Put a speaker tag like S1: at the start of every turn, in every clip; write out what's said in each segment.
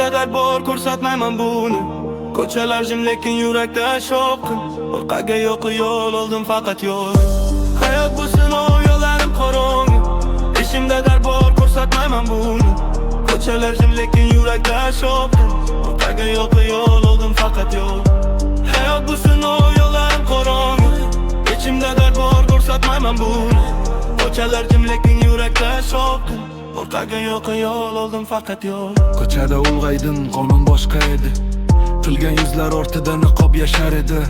S1: ichimda dard bor, ko'rsatmayman buni. Ko'chalar jim lekin yurakda shovqin. Orqaga yo'q yo'l oldim faqat yo'l. Hayot bu sinov, yo'llarim qorong'i. Ichimda dard bor, ko'rsatmayman buni. Ko'chalar jim lekin yurakda shovqin. Orqaga yo'q yo'l oldim faqat yo'l. Hayot bu sinov, yo'llarim qorong'i. Ichimda dard bor, ko'rsatmayman buni. Ko'chalar jim lekin yurakda shovqin. Orqaga yo'q yo'l oldim faqat yo'l.
S2: Ko'chada ulg'aydim, qonun boshqa edi. Kulgan yuzlar ortida niqob yashar edi.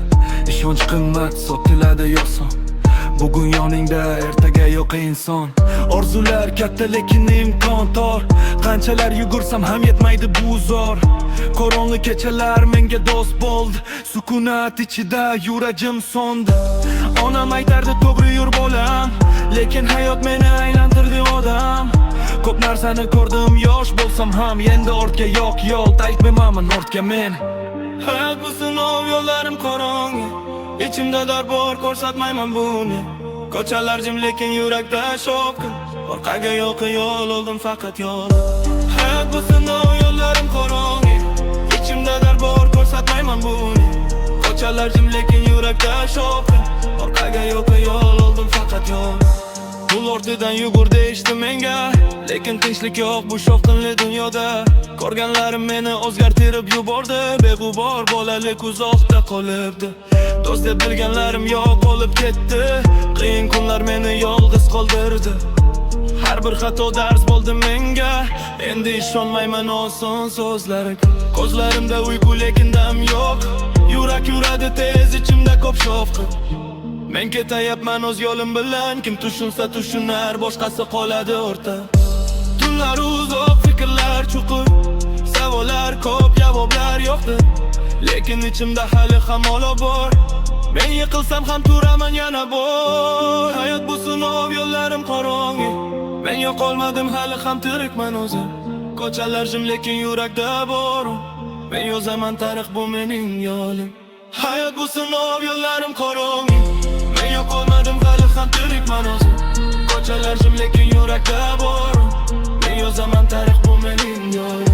S2: Ishonch qimmat, sotiladi yo'qson. Bugun yoningda, ertaga yo'q inson. Orzular katta lekin imkon tor. Qanchalar yugursam ham yetmaydi bu zor. Qorong'i kechalar menga do'st bo'ldi. Sukunat ichida yuragim so'ndi. Onam aytardi to'g'ri yur bolam, lekin hayot meni aylantirdi odam. Ko'p narsani ko'rdim yosh bo'lsam ham, endi ortga yo'q yo'l, aytmayman ortga men.
S1: Hayot bu sinov, yo'llarim qorong'i. Ichimda dard bor, ko'rsatmayman buni. Ko'chalar jim lekin yurakda shovqin. Orqaga yo'q yo'l oldim faqat yo'l. Hayot bu sinov, yo'llarim qorong'i. Ichimda dard bor, ko'rsatmayman buni. Ko'chalar jim lekin yurakda shovqin. Orqaga yo'q yo'l oldim faqat yo'l. Yo'l ortidan yugur deyishdi menga, lekin tinchlik yo'q bu shovqinli dunyoda. Ko'rganlarim meni o'zgartirib yubordi. Beg'ubor bolalik uzoqda qolibdi. Do'st deb bilganlarim yo'q bo'lib ketdi. Qiyin kunlar meni yolg'iz qoldirdi. Har bir xato dars bo'ldi menga. Endi ishonmayman oson so'zlarga. Ko'zlarimda uyqu lekin dam yo'q. Yurak yuradi tez, ichimda ko'p shovqin. Men ketayapman o'z yo'lim bilan. Kim tushunsa tushunar, boshqasi qoladi o'rta. Tunlar uzoq, fikrlar chuqur. Savollar ko'p, javoblar yo'qdir. Lekin ichimda hali ham olov bor. Men yiqilsam ham turaman yana bor. Hayot bu sinov, yo'llarim qorong'i. Men yo'qolmadim, hali ham tirikman o'zim. Ko'chalar jim lekin yurakda bor. Men yozaman tarix, bu mening yo'lim. Hayot bu sinov, yo'llarim qorong'i. Men yo'qolmadim, hali ham tirikman o'zim. Ko'chalar jim lekin yurakda bor. Men yozaman tarix, bu mening yo'lim.